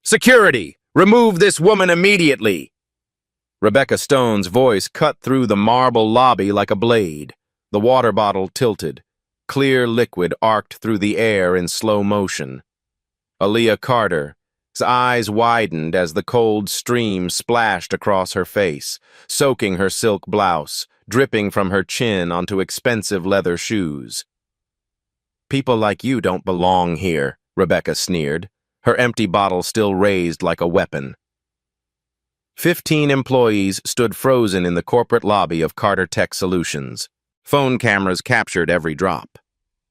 Security! Remove this woman immediately! Rebecca Stone's voice cut through the marble lobby like a blade. The water bottle tilted. Clear liquid arced through the air in slow motion. Aaliyah Carter's eyes widened as the cold stream splashed across her face, soaking her silk blouse, dripping from her chin onto expensive leather shoes. "People like you don't belong here," Rebecca sneered, her empty bottle still raised like a weapon. 15 employees stood frozen in the corporate lobby of Carter Tech Solutions. Phone cameras captured every drop.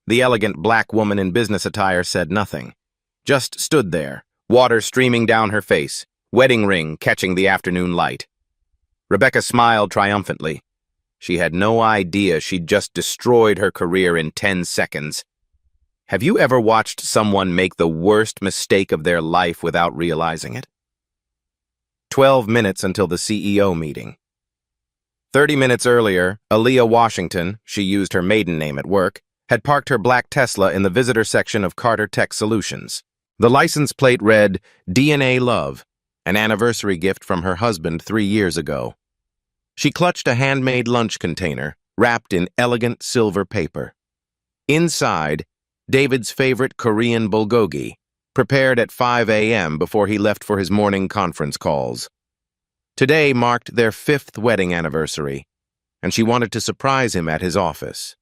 The elegant black woman in business attire said nothing, just stood there, water streaming down her face, wedding ring catching the afternoon light. Rebecca smiled triumphantly. She had no idea she'd just destroyed her career in 10 seconds. Have you ever watched someone make the worst mistake of their life without realizing it? 12 minutes until the CEO meeting. 30 minutes earlier, Aaliyah Washington, she used her maiden name at work, had parked her black Tesla in the visitor section of Carter Tech Solutions. The license plate read, DNA Love, an anniversary gift from her husband 3 years ago. She clutched a handmade lunch container, wrapped in elegant silver paper. Inside, David's favorite Korean bulgogi, prepared at 5 a.m. before he left for his morning conference calls. Today marked their 5th wedding anniversary, and she wanted to surprise him at his office.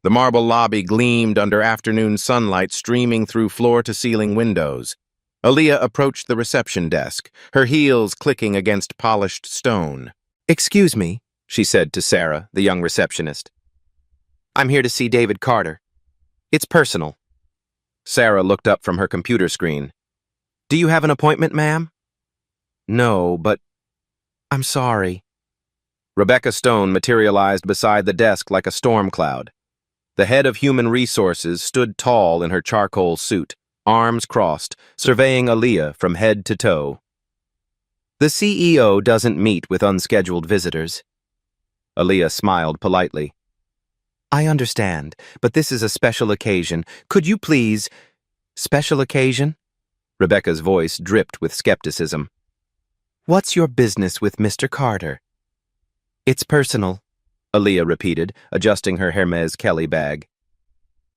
The marble lobby gleamed under afternoon sunlight streaming through floor-to-ceiling windows. Aaliyah approached the reception desk, her heels clicking against polished stone. "Excuse me," she said to Sarah, the young receptionist. "I'm here to see David Carter. It's personal." Sarah looked up from her computer screen. "Do you have an appointment, ma'am?" "No, but I'm sorry." Rebecca Stone materialized beside the desk like a storm cloud. The head of Human Resources stood tall in her charcoal suit, arms crossed, surveying Aaliyah from head to toe. "The CEO doesn't meet with unscheduled visitors." Aaliyah smiled politely. "I understand, but this is a special occasion. Could you please—" "Special occasion?" Rebecca's voice dripped with skepticism. "What's your business with Mr. Carter?" "It's personal," Aaliyah repeated, adjusting her Hermes Kelly bag.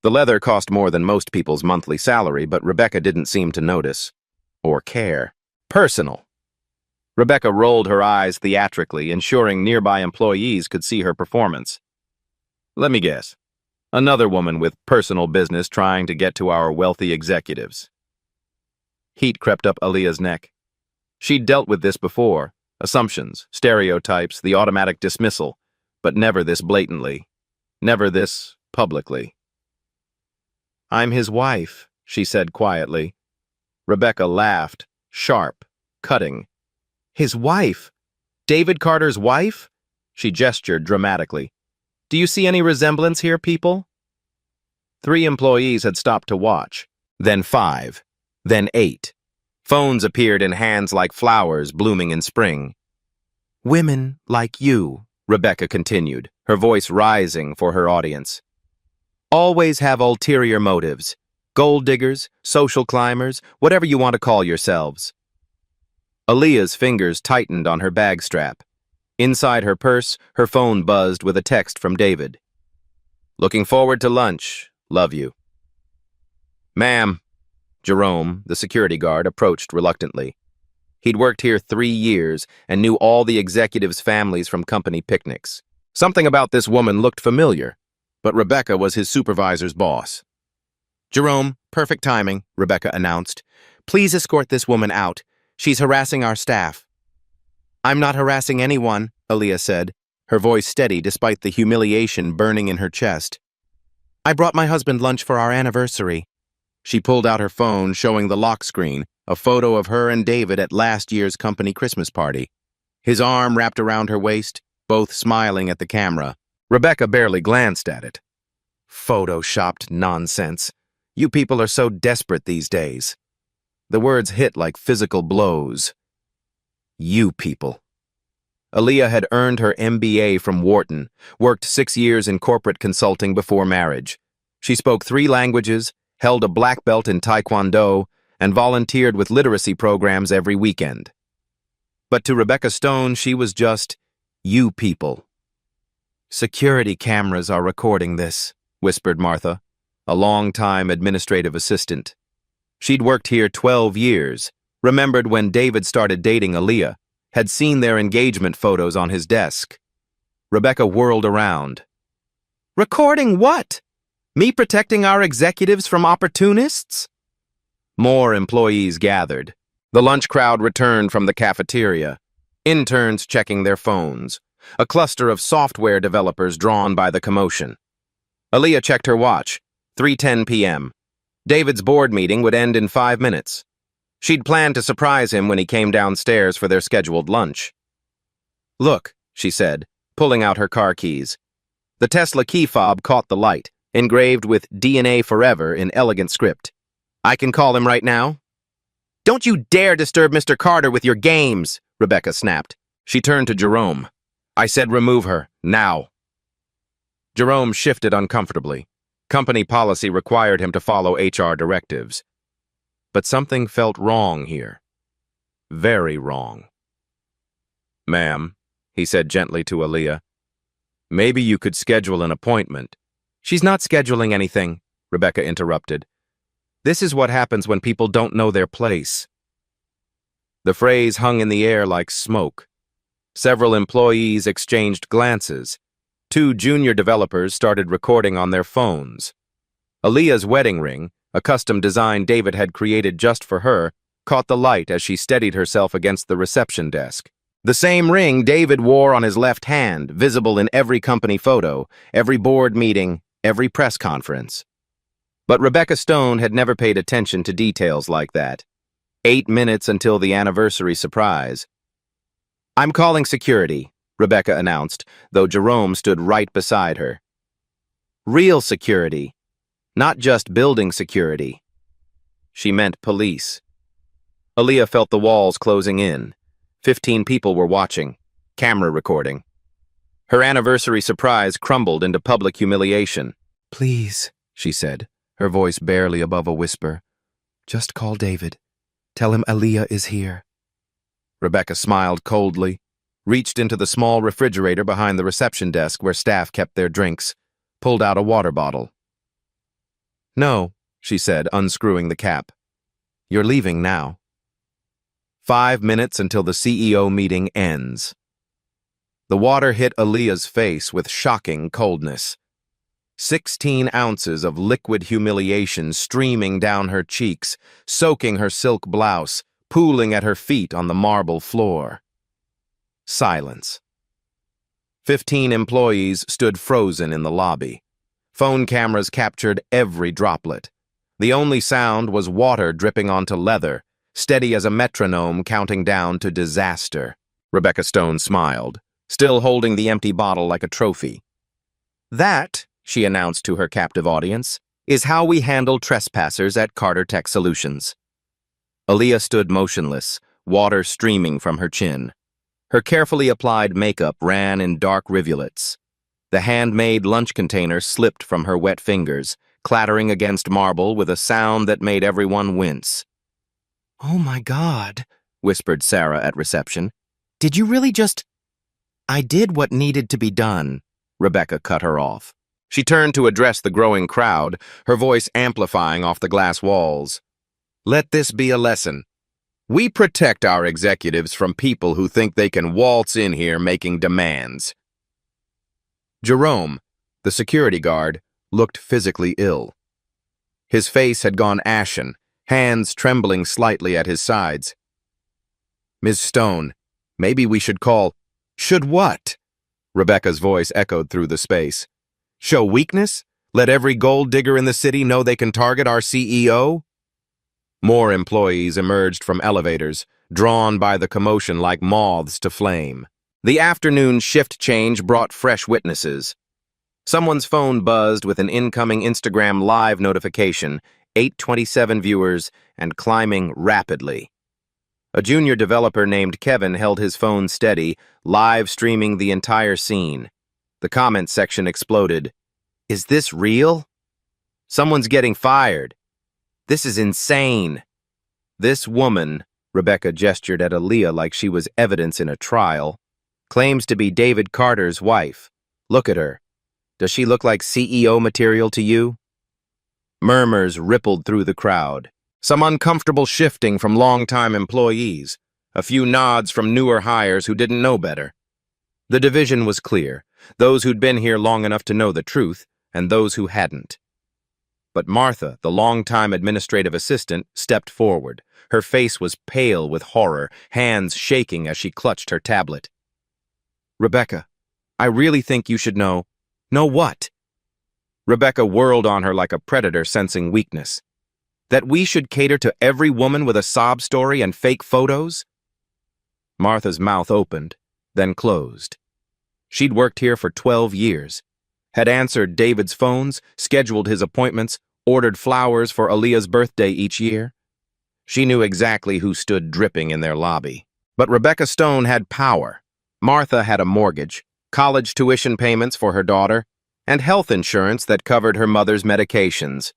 The leather cost more than most people's monthly salary, but Rebecca didn't seem to notice. Or care. Personal. Rebecca rolled her eyes theatrically, ensuring nearby employees could see her performance. "Let me guess. Another woman with personal business trying to get to our wealthy executives." Heat crept up Aaliyah's neck. She'd dealt with this before. Assumptions, stereotypes, the automatic dismissal. But never this blatantly. Never this publicly. "I'm his wife," she said quietly. Rebecca laughed, sharp, cutting. "His wife? David Carter's wife?" She gestured dramatically. "Do you see any resemblance here, people?" 3 employees had stopped to watch, then 5, then 8. Phones appeared in hands like flowers blooming in spring. "Women like you," Rebecca continued, her voice rising for her audience, "always have ulterior motives. Gold diggers, social climbers, whatever you want to call yourselves." Aaliyah's fingers tightened on her bag strap. Inside her purse, her phone buzzed with a text from David. "Looking forward to lunch. Love you." "Ma'am." Jerome, the security guard, approached reluctantly. He'd worked here 3 years and knew all the executives' families from company picnics. Something about this woman looked familiar, but Rebecca was his supervisor's boss. "Jerome, perfect timing," Rebecca announced. "Please escort this woman out. She's harassing our staff." "I'm not harassing anyone," Aaliyah said, her voice steady despite the humiliation burning in her chest. "I brought my husband lunch for our anniversary." She pulled out her phone, showing the lock screen, a photo of her and David at last year's company Christmas party. His arm wrapped around her waist, both smiling at the camera. Rebecca barely glanced at it. "Photoshopped nonsense. You people are so desperate these days." The words hit like physical blows. You people. Aaliyah had earned her MBA from Wharton, worked 6 years in corporate consulting before marriage. She spoke 3 languages, held a black belt in Taekwondo, and volunteered with literacy programs every weekend. But to Rebecca Stone, she was just, you people. "Security cameras are recording this," whispered Martha, a long-time administrative assistant. She'd worked here 12 years, remembered when David started dating Aaliyah, had seen their engagement photos on his desk. Rebecca whirled around. "Recording what? Me protecting our executives from opportunists?" More employees gathered. The lunch crowd returned from the cafeteria, interns checking their phones, a cluster of software developers drawn by the commotion. Aaliyah checked her watch, 3:10 p.m. David's board meeting would end in 5 minutes. She'd planned to surprise him when he came downstairs for their scheduled lunch. "Look," she said, pulling out her car keys. The Tesla key fob caught the light, engraved with DNA Forever in elegant script. "I can call him right now?" "Don't you dare disturb Mr. Carter with your games," Rebecca snapped. She turned to Jerome. "I said remove her, now." Jerome shifted uncomfortably. Company policy required him to follow HR directives. But something felt wrong here. Very wrong. "Ma'am," he said gently to Aaliyah, "maybe you could schedule an appointment." "She's not scheduling anything," Rebecca interrupted. "This is what happens when people don't know their place." The phrase hung in the air like smoke. Several employees exchanged glances. 2 junior developers started recording on their phones. Aaliyah's wedding ring, a custom design David had created just for her, caught the light as she steadied herself against the reception desk. The same ring David wore on his left hand, visible in every company photo, every board meeting, every press conference. But Rebecca Stone had never paid attention to details like that. 8 minutes until the anniversary surprise. "I'm calling security," Rebecca announced, though Jerome stood right beside her. "Real security, not just building security." She meant police. Aaliyah felt the walls closing in. 15 people were watching, camera recording. Her anniversary surprise crumbled into public humiliation. "Please," she said, her voice barely above a whisper. "Just call David. Tell him Aaliyah is here." Rebecca smiled coldly, reached into the small refrigerator behind the reception desk where staff kept their drinks, pulled out a water bottle. "No," she said, unscrewing the cap. "You're leaving now. 5 minutes until the CEO meeting ends." The water hit Aaliyah's face with shocking coldness. 16 ounces of liquid humiliation streaming down her cheeks, soaking her silk blouse, pooling at her feet on the marble floor. Silence. 15 employees stood frozen in the lobby. Phone cameras captured every droplet. The only sound was water dripping onto leather, steady as a metronome counting down to disaster. Rebecca Stone smiled, still holding the empty bottle like a trophy. "That," she announced to her captive audience, "is how we handle trespassers at Carter Tech Solutions." Aaliyah stood motionless, water streaming from her chin. Her carefully applied makeup ran in dark rivulets. The handmade lunch container slipped from her wet fingers, clattering against marble with a sound that made everyone wince. "Oh my God," whispered Sarah at reception. "Did you really just—" "I did what needed to be done," Rebecca cut her off. She turned to address the growing crowd, her voice amplifying off the glass walls. "Let this be a lesson. We protect our executives from people who think they can waltz in here making demands." Jerome, the security guard, looked physically ill. His face had gone ashen, hands trembling slightly at his sides. "Ms. Stone, maybe we should call—" "Should what?" Rebecca's voice echoed through the space. "Show weakness? Let every gold digger in the city know they can target our CEO?" More employees emerged from elevators, drawn by the commotion like moths to flame. The afternoon shift change brought fresh witnesses. Someone's phone buzzed with an incoming Instagram Live notification, 827 viewers, and climbing rapidly. A junior developer named Kevin held his phone steady, live streaming the entire scene. The comment section exploded. "Is this real? Someone's getting fired. This is insane." This woman, Rebecca gestured at Aaliyah like she was evidence in a trial, claims to be David Carter's wife. Look at her. Does she look like CEO material to you? Murmurs rippled through the crowd. Some uncomfortable shifting from long-time employees. A few nods from newer hires who didn't know better. The division was clear. Those who'd been here long enough to know the truth, and those who hadn't. But Martha, the long-time administrative assistant, stepped forward. Her face was pale with horror, hands shaking as she clutched her tablet. Rebecca, I really think you should know. Know what? Rebecca whirled on her like a predator sensing weakness. That we should cater to every woman with a sob story and fake photos? Martha's mouth opened, then closed. She'd worked here for 12 years, had answered David's phones, scheduled his appointments, ordered flowers for Aaliyah's birthday each year. She knew exactly who stood dripping in their lobby. But Rebecca Stone had power. Martha had a mortgage, college tuition payments for her daughter, and health insurance that covered her mother's medications.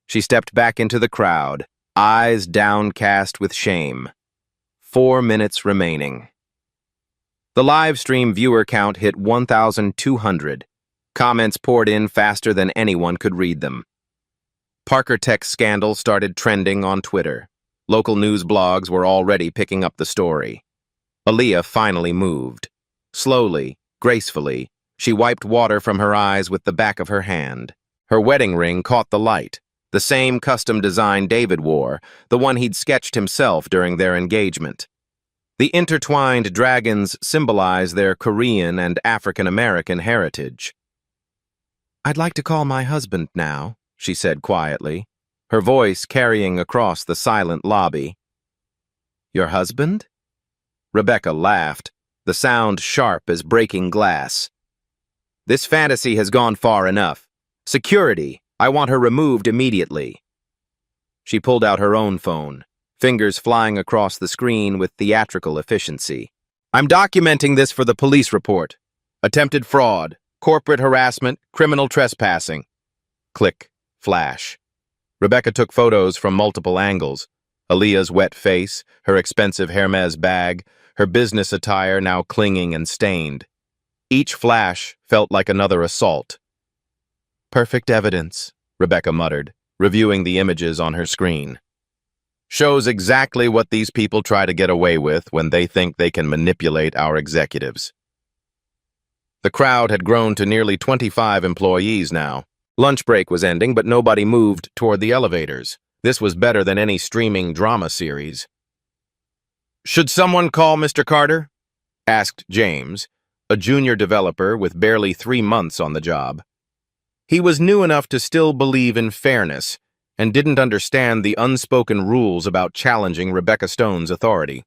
She stepped back into the crowd, eyes downcast with shame. 4 minutes remaining. The live stream viewer count hit 1,200. Comments poured in faster than anyone could read them. Parker Tech's scandal started trending on Twitter. Local news blogs were already picking up the story. Aaliyah finally moved. Slowly, gracefully, she wiped water from her eyes with the back of her hand. Her wedding ring caught the light, the same custom design David wore, the one he'd sketched himself during their engagement. The intertwined dragons symbolize their Korean and African-American heritage. I'd like to call my husband now, she said quietly, her voice carrying across the silent lobby. Your husband? Rebecca laughed, the sound sharp as breaking glass. This fantasy has gone far enough. Security, I want her removed immediately. She pulled out her own phone, fingers flying across the screen with theatrical efficiency. I'm documenting this for the police report. Attempted fraud, corporate harassment, criminal trespassing. Click, flash. Rebecca took photos from multiple angles. Aaliyah's wet face, her expensive Hermes bag, her business attire now clinging and stained. Each flash felt like another assault. Perfect evidence, Rebecca muttered, reviewing the images on her screen. Shows exactly what these people try to get away with when they think they can manipulate our executives. The crowd had grown to nearly 25 employees now. Lunch break was ending, but nobody moved toward the elevators. This was better than any streaming drama series. Should someone call Mr. Carter? Asked James, a junior developer with barely 3 months on the job. He was new enough to still believe in fairness and didn't understand the unspoken rules about challenging Rebecca Stone's authority.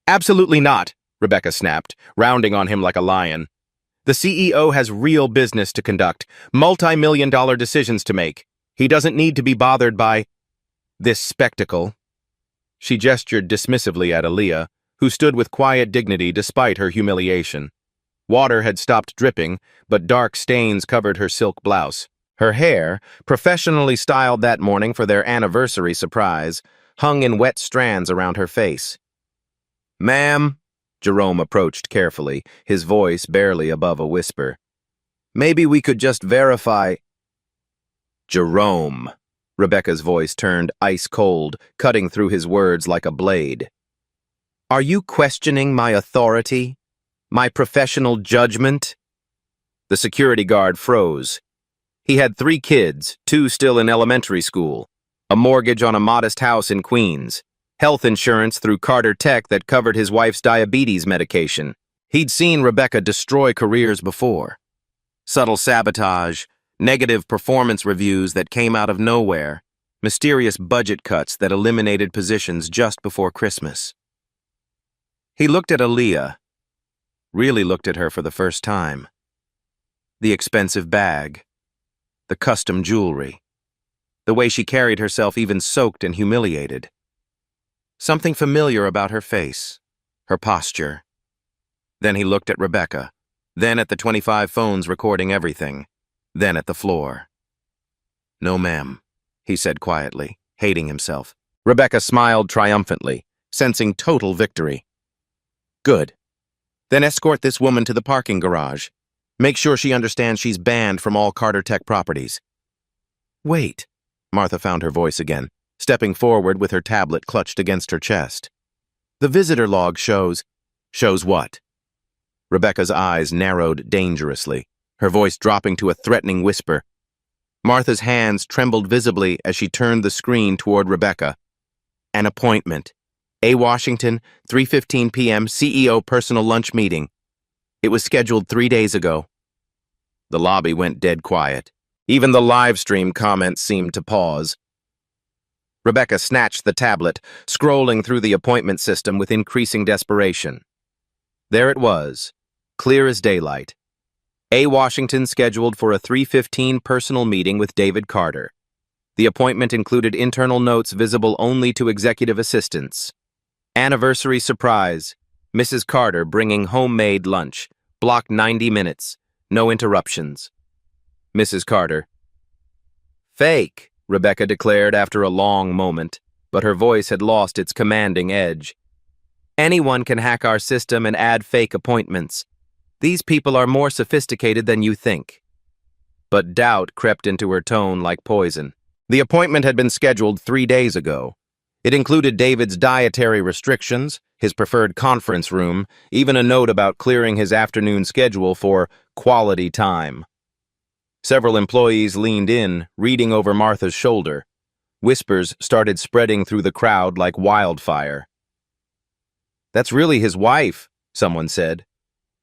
Absolutely not, Rebecca snapped, rounding on him like a lion. The CEO has real business to conduct, multi-million-dollar decisions to make. He doesn't need to be bothered by this spectacle. She gestured dismissively at Aaliyah, who stood with quiet dignity despite her humiliation. Water had stopped dripping, but dark stains covered her silk blouse. Her hair, professionally styled that morning for their anniversary surprise, hung in wet strands around her face. Ma'am, Jerome approached carefully, his voice barely above a whisper. Maybe we could just verify. Jerome. Rebecca's voice turned ice cold, cutting through his words like a blade. Are you questioning my authority? My professional judgment? The security guard froze. He had 3 kids, 2 still in elementary school, a mortgage on a modest house in Queens, health insurance through Carter Tech that covered his wife's diabetes medication. He'd seen Rebecca destroy careers before. Subtle sabotage, negative performance reviews that came out of nowhere, mysterious budget cuts that eliminated positions just before Christmas. He looked at Aaliyah, really looked at her for the first time. The expensive bag, the custom jewelry, the way she carried herself even soaked and humiliated. Something familiar about her face, her posture. Then he looked at Rebecca, then at the 25 phones recording everything, then at the floor. No, ma'am, he said quietly, hating himself. Rebecca smiled triumphantly, sensing total victory. Good. Then escort this woman to the parking garage. Make sure she understands she's banned from all Carter Tech properties. Wait. Martha found her voice again, stepping forward with her tablet clutched against her chest. The visitor log shows... Shows what? Rebecca's eyes narrowed dangerously, her voice dropping to a threatening whisper. Martha's hands trembled visibly as she turned the screen toward Rebecca. An appointment. A. Washington, 3:15 p.m. CEO personal lunch meeting. It was scheduled 3 days ago. The lobby went dead quiet. Even the live stream comments seemed to pause. Rebecca snatched the tablet, scrolling through the appointment system with increasing desperation. There it was, clear as daylight. A. Washington scheduled for a 3:15 personal meeting with David Carter. The appointment included internal notes visible only to executive assistants. Anniversary surprise. Mrs. Carter bringing homemade lunch. Blocked 90 minutes. No interruptions. Mrs. Carter. Fake, Rebecca declared after a long moment, but her voice had lost its commanding edge. Anyone can hack our system and add fake appointments. These people are more sophisticated than you think. But doubt crept into her tone like poison. The appointment had been scheduled 3 days ago. It included David's dietary restrictions, his preferred conference room, even a note about clearing his afternoon schedule for quality time. Several employees leaned in, reading over Martha's shoulder. Whispers started spreading through the crowd like wildfire. That's really his wife, someone said.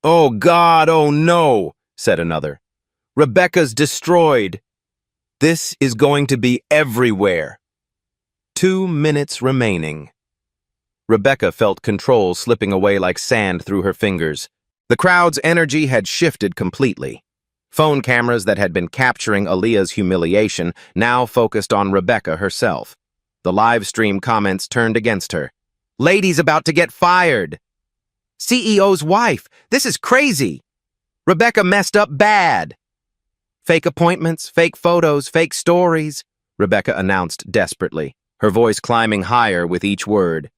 Oh God, oh no, said another. Rebecca's destroyed. This is going to be everywhere. 2 minutes remaining. Rebecca felt control slipping away like sand through her fingers. The crowd's energy had shifted completely. Phone cameras that had been capturing Aaliyah's humiliation now focused on Rebecca herself. The live stream comments turned against her. Lady's about to get fired. CEO's wife, this is crazy. Rebecca messed up bad. Fake appointments, fake photos, fake stories, Rebecca announced desperately, her voice climbing higher with each word.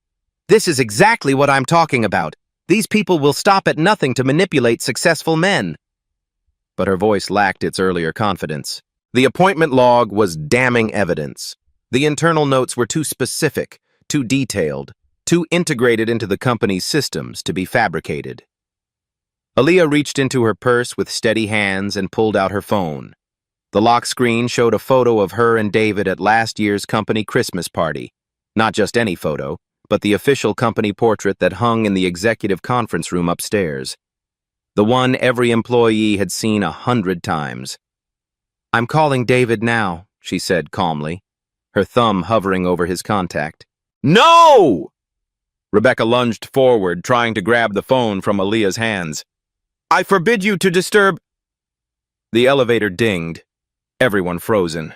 This is exactly what I'm talking about. These people will stop at nothing to manipulate successful men. But her voice lacked its earlier confidence. The appointment log was damning evidence. The internal notes were too specific, too detailed, too integrated into the company's systems to be fabricated. Aaliyah reached into her purse with steady hands and pulled out her phone. The lock screen showed a photo of her and David at last year's company Christmas party. Not just any photo, but the official company portrait that hung in the executive conference room upstairs. The one every employee had seen 100 times. I'm calling David now, she said calmly, her thumb hovering over his contact. No! Rebecca lunged forward, trying to grab the phone from Aaliyah's hands. I forbid you to disturb... The elevator dinged, everyone frozen.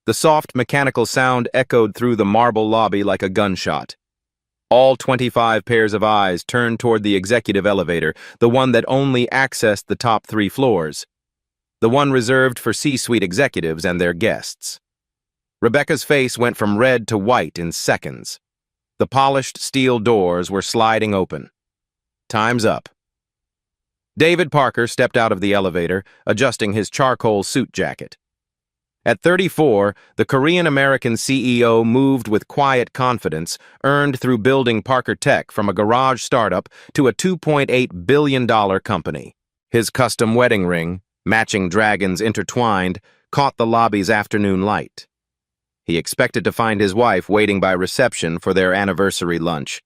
The soft mechanical sound echoed through the marble lobby like a gunshot. All 25 pairs of eyes turned toward the executive elevator, the one that only accessed the top 3 floors. The one reserved for C-suite executives and their guests. Rebecca's face went from red to white in seconds. The polished steel doors were sliding open. Time's up. David Parker stepped out of the elevator, adjusting his charcoal suit jacket. At 34, the Korean-American CEO moved with quiet confidence earned through building Parker Tech from a garage startup to a $2.8 billion company. His custom wedding ring, matching dragons intertwined, caught the lobby's afternoon light. He expected to find his wife waiting by reception for their anniversary lunch.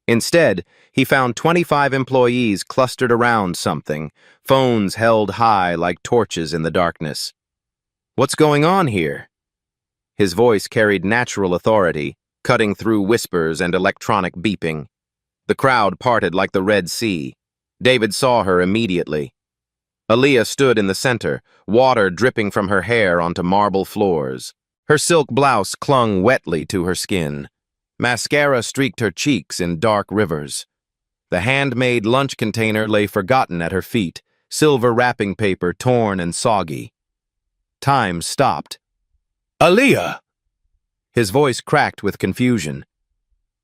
Instead, he found 25 employees clustered around something, phones held high like torches in the darkness. What's going on here? His voice carried natural authority, cutting through whispers and electronic beeping. The crowd parted like the Red Sea. David saw her immediately. Aaliyah stood in the center, water dripping from her hair onto marble floors. Her silk blouse clung wetly to her skin. Mascara streaked her cheeks in dark rivers. The handmade lunch container lay forgotten at her feet, silver wrapping paper torn and soggy. Time stopped. Aaliyah! His voice cracked with confusion.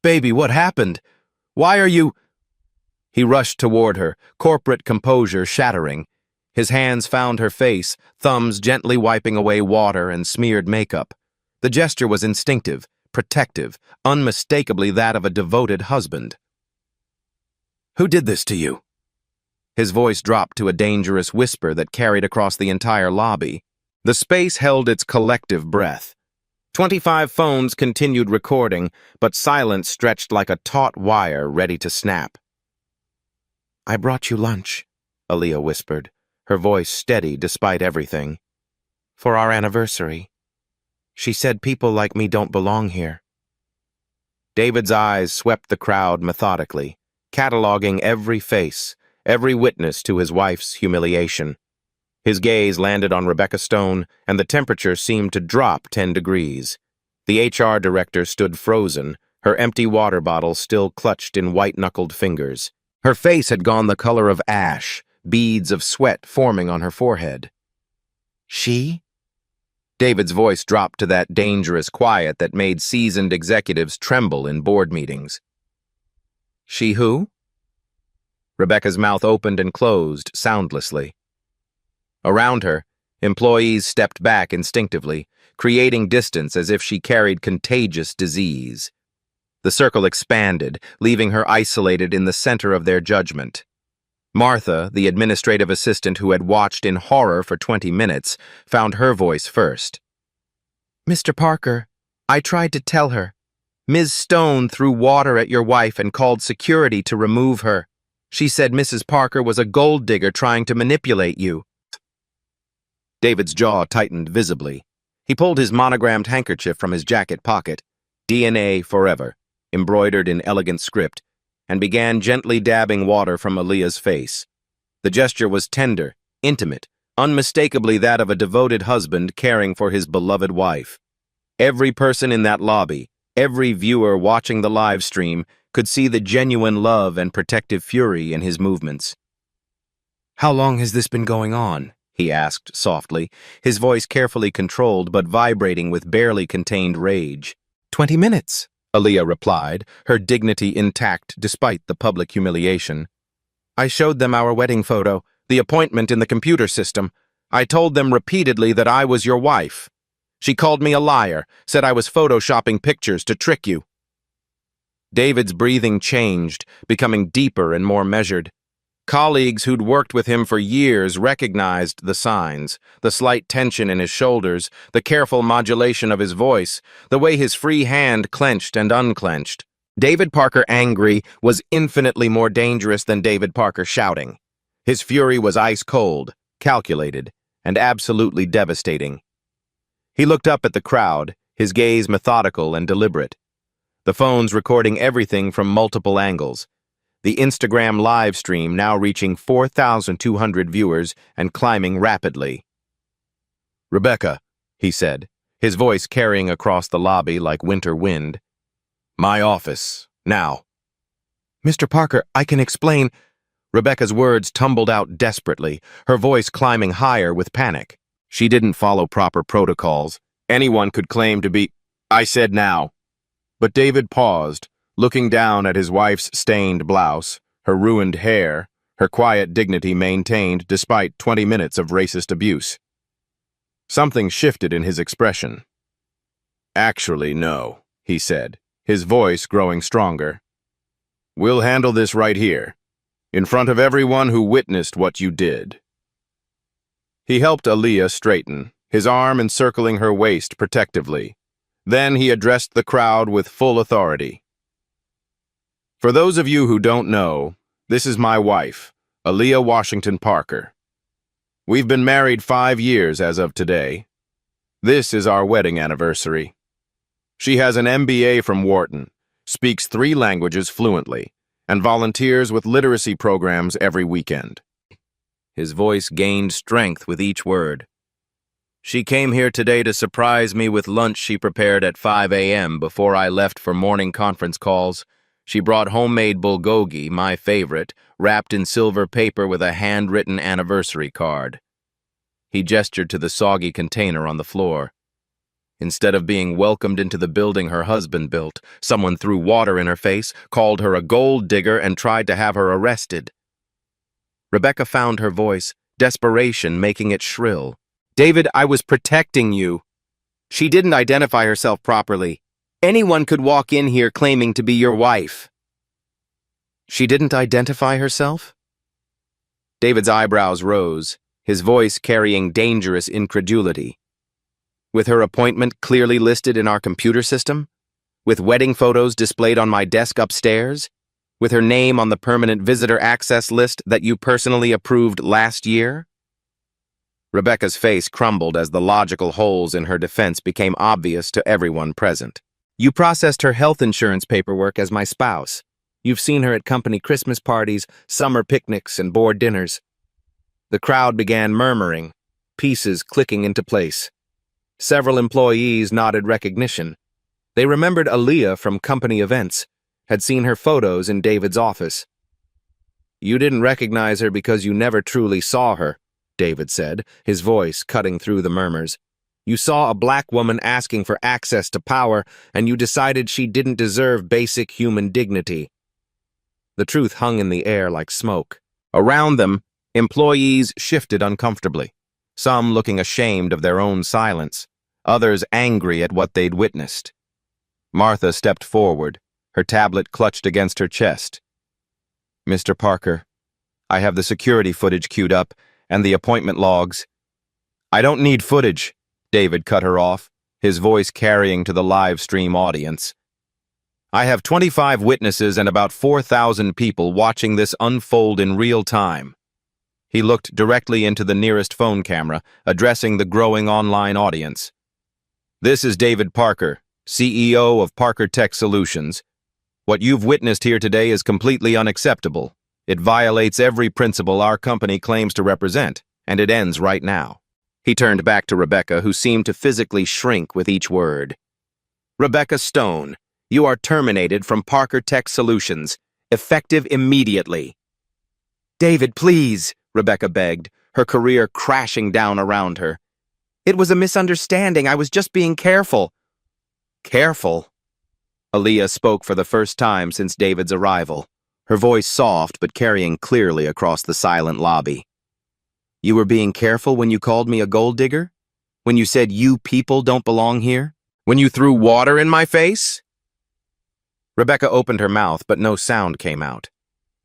"Baby, what happened? Why are you—" He rushed toward her, corporate composure shattering. His hands found her face, thumbs gently wiping away water and smeared makeup. The gesture was instinctive, protective, unmistakably that of a devoted husband. "Who did this to you?" His voice dropped to a dangerous whisper that carried across the entire lobby. The space held its collective breath. 25 phones continued recording, but silence stretched like a taut wire ready to snap. "I brought you lunch," Aaliyah whispered, her voice steady despite everything. "For our anniversary. She said people like me don't belong here." David's eyes swept the crowd methodically, cataloging every face, every witness to his wife's humiliation. His gaze landed on Rebecca Stone, and the temperature seemed to drop 10 degrees. The HR director stood frozen, her empty water bottle still clutched in white-knuckled fingers. Her face had gone the color of ash, beads of sweat forming on her forehead. "She?" David's voice dropped to that dangerous quiet that made seasoned executives tremble in board meetings. "She who?" Rebecca's mouth opened and closed soundlessly. Around her, employees stepped back instinctively, creating distance as if she carried contagious disease. The circle expanded, leaving her isolated in the center of their judgment. Martha, the administrative assistant who had watched in horror for 20 minutes, found her voice first. "Mr. Parker, I tried to tell her. Ms. Stone threw water at your wife and called security to remove her. She said Mrs. Parker was a gold digger trying to manipulate you." David's jaw tightened visibly. He pulled his monogrammed handkerchief from his jacket pocket, DNA Forever, embroidered in elegant script, and began gently dabbing water from Aaliyah's face. The gesture was tender, intimate, unmistakably that of a devoted husband caring for his beloved wife. Every person in that lobby, every viewer watching the live stream, could see the genuine love and protective fury in his movements. "How long has this been going on?" he asked softly, his voice carefully controlled but vibrating with barely contained rage. 20 minutes, Aaliyah replied, her dignity intact despite the public humiliation. "I showed them our wedding photo, the appointment in the computer system. I told them repeatedly that I was your wife. She called me a liar, said I was photoshopping pictures to trick you." David's breathing changed, becoming deeper and more measured. Colleagues who'd worked with him for years recognized the signs, the slight tension in his shoulders, the careful modulation of his voice, the way his free hand clenched and unclenched. David Parker angry was infinitely more dangerous than David Parker shouting. His fury was ice-cold, calculated, and absolutely devastating. He looked up at the crowd, his gaze methodical and deliberate. The phones recording everything from multiple angles. The Instagram live stream now reaching 4,200 viewers and climbing rapidly. "Rebecca," he said, his voice carrying across the lobby like winter wind. "My office, now." "Mr. Parker, I can explain." Rebecca's words tumbled out desperately, her voice climbing higher with panic. She didn't follow proper protocols. Anyone could claim to be— "I said now." But David paused, looking down at his wife's stained blouse, her ruined hair, her quiet dignity maintained despite 20 minutes of racist abuse. Something shifted in his expression. "Actually, no," he said, his voice growing stronger. "We'll handle this right here, in front of everyone who witnessed what you did." He helped Aaliyah straighten, his arm encircling her waist protectively. Then he addressed the crowd with full authority. "For those of you who don't know, this is my wife, Aaliyah Washington Parker. We've been married 5 years as of today. This is our wedding anniversary. She has an MBA from Wharton, speaks 3 languages fluently, and volunteers with literacy programs every weekend." His voice gained strength with each word. "She came here today to surprise me with lunch she prepared at 5 a.m. before I left for morning conference calls. She brought homemade bulgogi, my favorite, wrapped in silver paper with a handwritten anniversary card." He gestured to the soggy container on the floor. Instead of being welcomed into the building her husband built, someone threw water in her face, called her a gold digger, and tried to have her arrested. Rebecca found her voice, desperation making it shrill. "David, I was protecting you." She didn't identify herself properly. "Anyone could walk in here claiming to be your wife." She didn't identify herself? David's eyebrows rose, his voice carrying dangerous incredulity. "With her appointment clearly listed in our computer system? With wedding photos displayed on my desk upstairs? With her name on the permanent visitor access list that you personally approved last year?" Rebecca's face crumbled as the logical holes in her defense became obvious to everyone present. "You processed her health insurance paperwork as my spouse. You've seen her at company Christmas parties, summer picnics, and board dinners." The crowd began murmuring, pieces clicking into place. Several employees nodded recognition. They remembered Aaliyah from company events, had seen her photos in David's office. "You didn't recognize her because you never truly saw her," David said, his voice cutting through the murmurs. "You saw a black woman asking for access to power, and you decided she didn't deserve basic human dignity." The truth hung in the air like smoke. Around them, employees shifted uncomfortably, some looking ashamed of their own silence, others angry at what they'd witnessed. Martha stepped forward, her tablet clutched against her chest. "Mr. Parker, I have the security footage queued up, and the appointment logs." "I don't need footage," David cut her off, his voice carrying to the live stream audience. "I have 25 witnesses and about 4,000 people watching this unfold in real time." He looked directly into the nearest phone camera, addressing the growing online audience. "This is David Parker, CEO of Parker Tech Solutions. What you've witnessed here today is completely unacceptable. It violates every principle our company claims to represent, and it ends right now." He turned back to Rebecca, who seemed to physically shrink with each word. "Rebecca Stone, you are terminated from Parker Tech Solutions, effective immediately." "David, please," Rebecca begged, her career crashing down around her. "It was a misunderstanding. I was just being careful." "Careful?" Aaliyah spoke for the first time since David's arrival, her voice soft but carrying clearly across the silent lobby. "You were being careful when you called me a gold digger? When you said you people don't belong here? When you threw water in my face?" Rebecca opened her mouth, but no sound came out.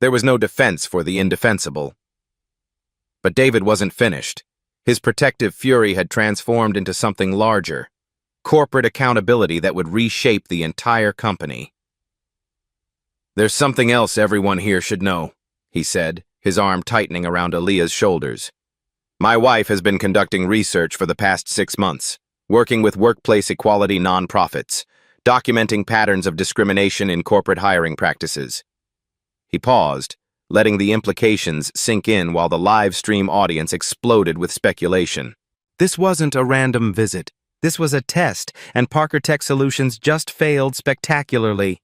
There was no defense for the indefensible. But David wasn't finished. His protective fury had transformed into something larger, corporate accountability that would reshape the entire company. "There's something else everyone here should know," he said, his arm tightening around Aaliyah's shoulders. "My wife has been conducting research for the past 6 months, working with workplace equality nonprofits, documenting patterns of discrimination in corporate hiring practices." He paused, letting the implications sink in while the live stream audience exploded with speculation. "This wasn't a random visit. This was a test, and Parker Tech Solutions just failed spectacularly."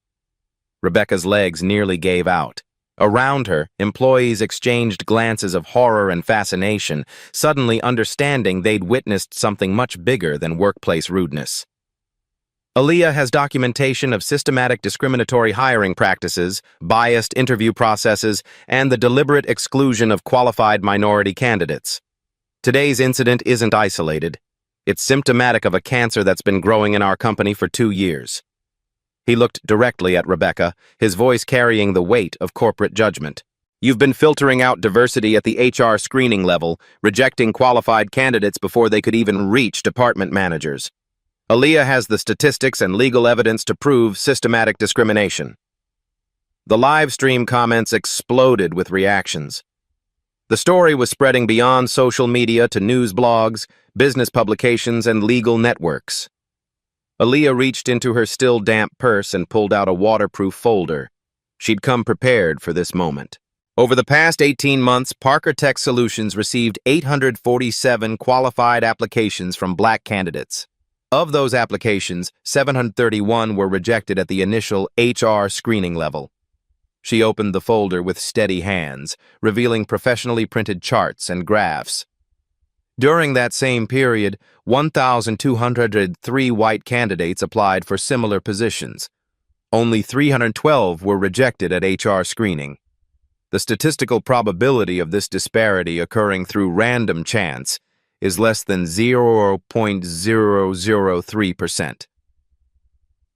Rebecca's legs nearly gave out. Around her, employees exchanged glances of horror and fascination, suddenly understanding they'd witnessed something much bigger than workplace rudeness. "Aaliyah has documentation of systematic discriminatory hiring practices, biased interview processes, and the deliberate exclusion of qualified minority candidates. Today's incident isn't isolated. It's symptomatic of a cancer that's been growing in our company for 2 years." He looked directly at Rebecca, his voice carrying the weight of corporate judgment. "You've been filtering out diversity at the HR screening level, rejecting qualified candidates before they could even reach department managers. Aaliyah has the statistics and legal evidence to prove systematic discrimination." The live stream comments exploded with reactions. The story was spreading beyond social media to news blogs, business publications, and legal networks. Aaliyah reached into her still damp purse and pulled out a waterproof folder. She'd come prepared for this moment. Over the past 18 months, Parker Tech Solutions received 847 qualified applications from black candidates. Of those applications, 731 were rejected at the initial HR screening level. She opened the folder with steady hands, revealing professionally printed charts and graphs. During that same period, 1,203 white candidates applied for similar positions. Only 312 were rejected at HR screening. The statistical probability of this disparity occurring through random chance is less than 0.003%.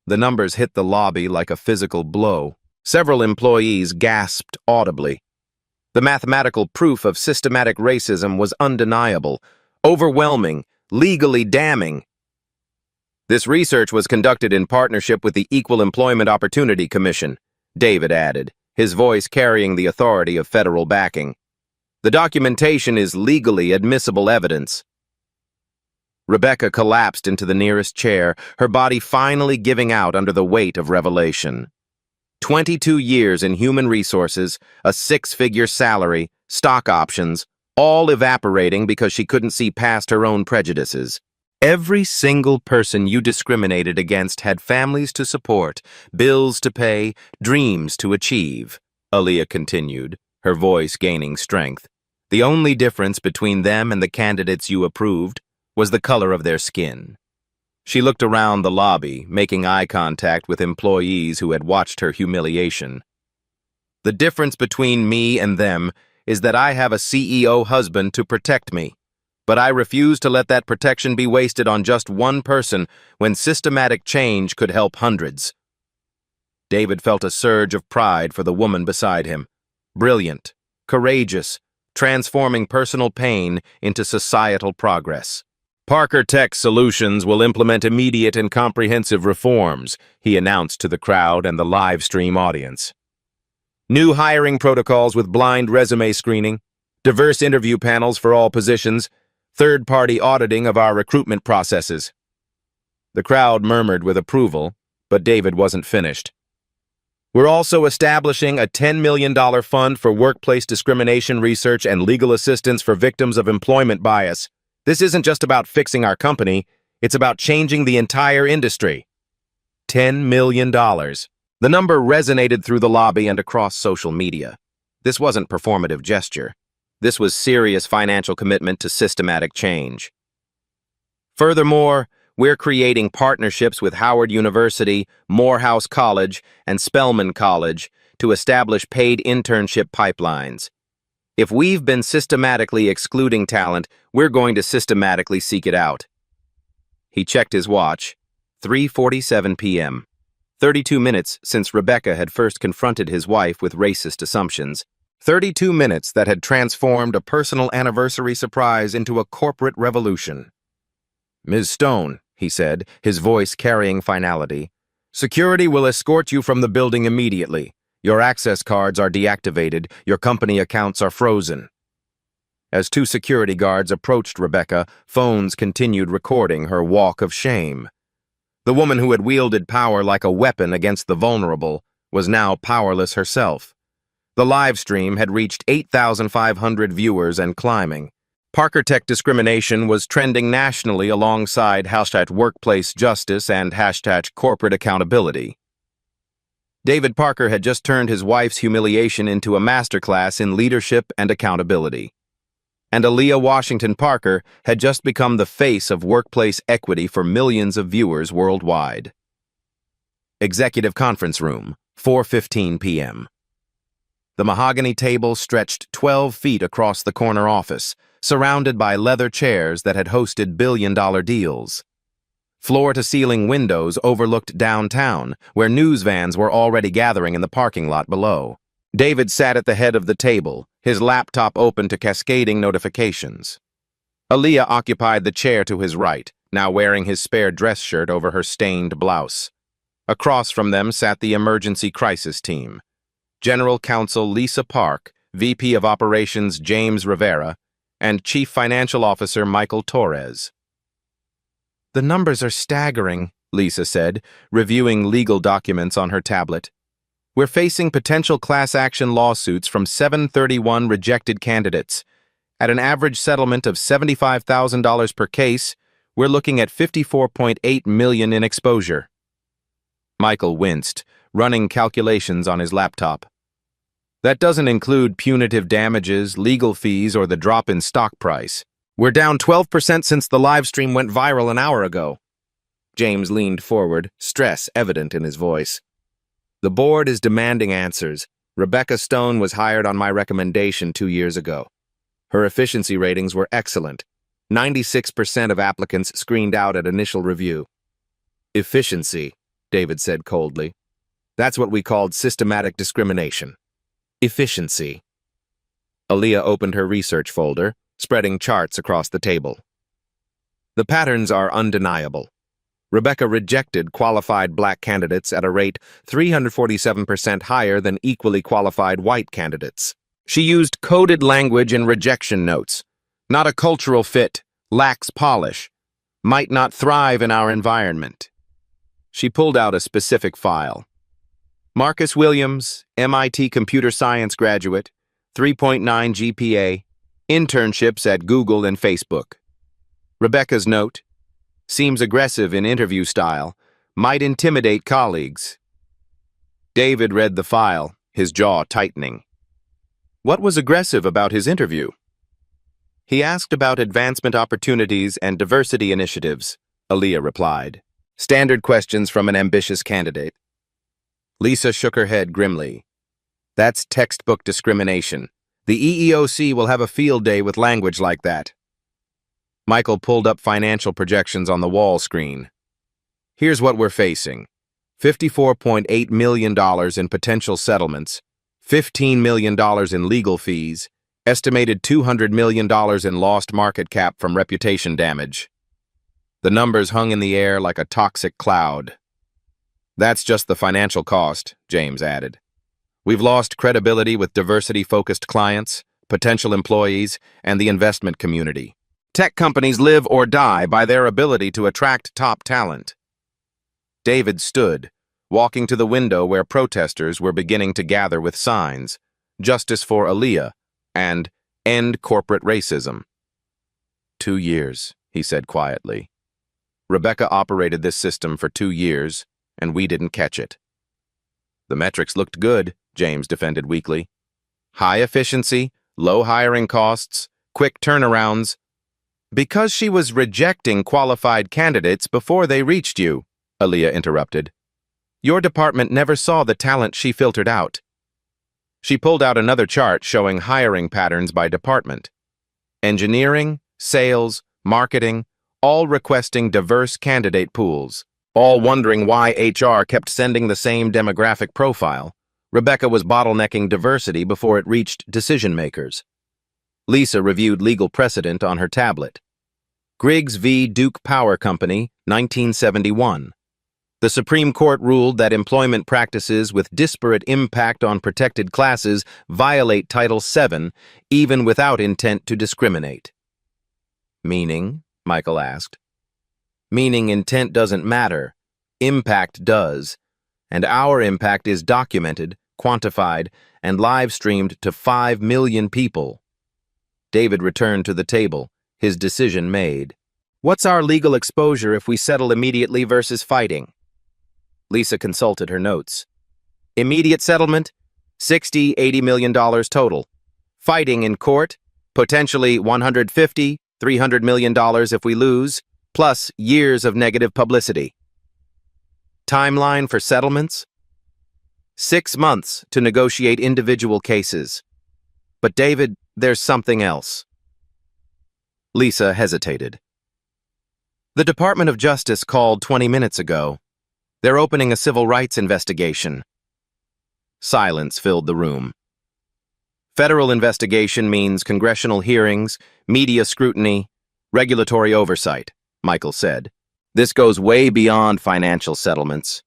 The numbers hit the lobby like a physical blow. Several employees gasped audibly. The mathematical proof of systematic racism was undeniable, overwhelming, legally damning. This research was conducted in partnership with the Equal Employment Opportunity Commission, David added, his voice carrying the authority of federal backing. The documentation is legally admissible evidence. Rebecca collapsed into the nearest chair, her body finally giving out under the weight of revelation. 22 years in human resources, a six-figure salary, stock options, all evaporating because she couldn't see past her own prejudices. Every single person you discriminated against had families to support, bills to pay, dreams to achieve, Aaliyah continued, her voice gaining strength. The only difference between them and the candidates you approved was the color of their skin. She looked around the lobby, making eye contact with employees who had watched her humiliation. The difference between me and them is that I have a CEO husband to protect me, but I refuse to let that protection be wasted on just one person when systematic change could help hundreds. David felt a surge of pride for the woman beside him. Brilliant, courageous, transforming personal pain into societal progress. Parker Tech Solutions will implement immediate and comprehensive reforms, he announced to the crowd and the live stream audience. New hiring protocols with blind resume screening, diverse interview panels for all positions, third-party auditing of our recruitment processes. The crowd murmured with approval, but David wasn't finished. We're also establishing a $10 million fund for workplace discrimination research and legal assistance for victims of employment bias. This isn't just about fixing our company, it's about changing the entire industry. $10 million. The number resonated through the lobby and across social media. This wasn't performative gesture. This was serious financial commitment to systematic change. Furthermore, we're creating partnerships with Howard University, Morehouse College, and Spelman College to establish paid internship pipelines. If we've been systematically excluding talent, we're going to systematically seek it out. He checked his watch. 3:47 p.m. 32 minutes since Rebecca had first confronted his wife with racist assumptions. 32 minutes that had transformed a personal anniversary surprise into a corporate revolution. "Ms. Stone," he said, his voice carrying finality, "security will escort you from the building immediately. Your access cards are deactivated, your company accounts are frozen." As two security guards approached Rebecca, phones continued recording her walk of shame. The woman who had wielded power like a weapon against the vulnerable was now powerless herself. The live stream had reached 8,500 viewers and climbing. Parker Tech discrimination was trending nationally alongside #workplace justice and #corporate accountability. David Parker had just turned his wife's humiliation into a masterclass in leadership and accountability. And Aaliyah Washington Parker had just become the face of workplace equity for millions of viewers worldwide. Executive Conference Room, 4:15 p.m. The mahogany table stretched 12 feet across the corner office, surrounded by leather chairs that had hosted billion-dollar deals. Floor-to-ceiling windows overlooked downtown, where news vans were already gathering in the parking lot below. David sat at the head of the table, his laptop open to cascading notifications. Aaliyah occupied the chair to his right, now wearing his spare dress shirt over her stained blouse. Across from them sat the emergency crisis team. General Counsel Lisa Park, VP of Operations James Rivera, and Chief Financial Officer Michael Torres. "The numbers are staggering," Lisa said, reviewing legal documents on her tablet. "We're facing potential class action lawsuits from 731 rejected candidates. At an average settlement of $75,000 per case, we're looking at $54.8 million in exposure." Michael winced, running calculations on his laptop. "That doesn't include punitive damages, legal fees, or the drop in stock price. We're down 12% since the live stream went viral an hour ago. James leaned forward, stress evident in his voice. The board is demanding answers. Rebecca Stone was hired on my recommendation 2 years ago. Her efficiency ratings were excellent. 96% of applicants screened out at initial review. Efficiency, David said coldly. That's what we called systematic discrimination. Efficiency. Aaliyah opened her research folder, spreading charts across the table. The patterns are undeniable. Rebecca rejected qualified black candidates at a rate 347% higher than equally qualified white candidates. She used coded language in rejection notes. Not a cultural fit, lacks polish, might not thrive in our environment. She pulled out a specific file. Marcus Williams, MIT computer science graduate, 3.9 GPA, internships at Google and Facebook. Rebecca's note, seems aggressive in interview style, might intimidate colleagues. David read the file, his jaw tightening. What was aggressive about his interview? He asked about advancement opportunities and diversity initiatives, Aaliyah replied. Standard questions from an ambitious candidate. Lisa shook her head grimly. That's textbook discrimination. The EEOC will have a field day with language like that. Michael pulled up financial projections on the wall screen. Here's what we're facing. $54.8 million in potential settlements, $15 million in legal fees, estimated $200 million in lost market cap from reputation damage. The numbers hung in the air like a toxic cloud. That's just the financial cost, James added. We've lost credibility with diversity-focused clients, potential employees, and the investment community. Tech companies live or die by their ability to attract top talent. David stood, walking to the window where protesters were beginning to gather with signs, Justice for Aaliyah, and End Corporate Racism. 2 years, he said quietly. Rebecca operated this system for 2 years, and we didn't catch it. The metrics looked good, James defended weakly. High efficiency, low hiring costs, quick turnarounds. Because she was rejecting qualified candidates before they reached you, Aaliyah interrupted. Your department never saw the talent she filtered out. She pulled out another chart showing hiring patterns by department. Engineering, sales, marketing, all requesting diverse candidate pools, all wondering why HR kept sending the same demographic profile. Rebecca was bottlenecking diversity before it reached decision-makers. Lisa reviewed legal precedent on her tablet. Griggs v. Duke Power Company, 1971. The Supreme Court ruled that employment practices with disparate impact on protected classes violate Title VII, even without intent to discriminate. Meaning? Michael asked. Meaning intent doesn't matter. Impact does. And our impact is documented, quantified, and live-streamed to 5 million people. David returned to the table, his decision made. What's our legal exposure if we settle immediately versus fighting? Lisa consulted her notes. Immediate settlement, $60–80 million total. Fighting in court, potentially $150–300 million if we lose, plus years of negative publicity. Timeline for settlements? 6 months to negotiate individual cases. But David, there's something else. Lisa hesitated. The Department of Justice called 20 minutes ago. They're opening a civil rights investigation. Silence filled the room. Federal investigation means congressional hearings, media scrutiny, regulatory oversight, Michael said. This goes way beyond financial settlements.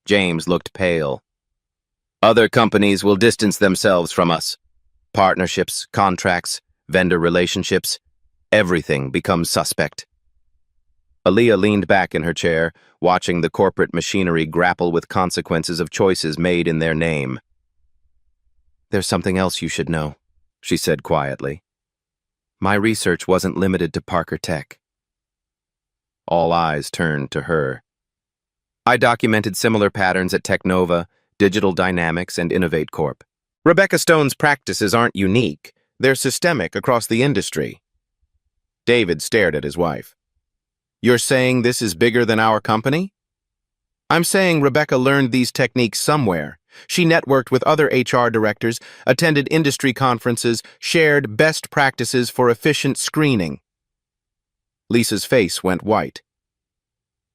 James looked pale. Other companies will distance themselves from us. Partnerships, contracts, vendor relationships, everything becomes suspect. Aaliyah leaned back in her chair, watching the corporate machinery grapple with consequences of choices made in their name. There's something else you should know, she said quietly. My research wasn't limited to Parker Tech. All eyes turned to her. I documented similar patterns at Technova, Digital Dynamics, and Innovate Corp. Rebecca Stone's practices aren't unique. They're systemic across the industry. David stared at his wife. You're saying this is bigger than our company? I'm saying Rebecca learned these techniques somewhere. She networked with other HR directors, attended industry conferences, shared best practices for efficient screening. Lisa's face went white.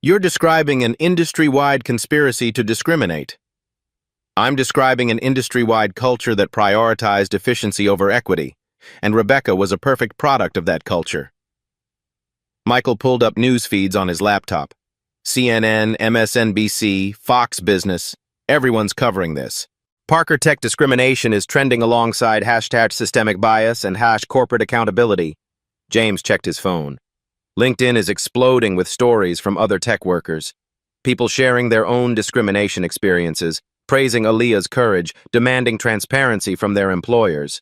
You're describing an industry-wide conspiracy to discriminate. I'm describing an industry-wide culture that prioritized efficiency over equity, and Rebecca was a perfect product of that culture. Michael pulled up news feeds on his laptop. CNN, MSNBC, Fox Business, everyone's covering this. Parker Tech discrimination is trending alongside hashtag systemic bias and #corporate accountability. James checked his phone. LinkedIn is exploding with stories from other tech workers. People sharing their own discrimination experiences, praising Aaliyah's courage, demanding transparency from their employers.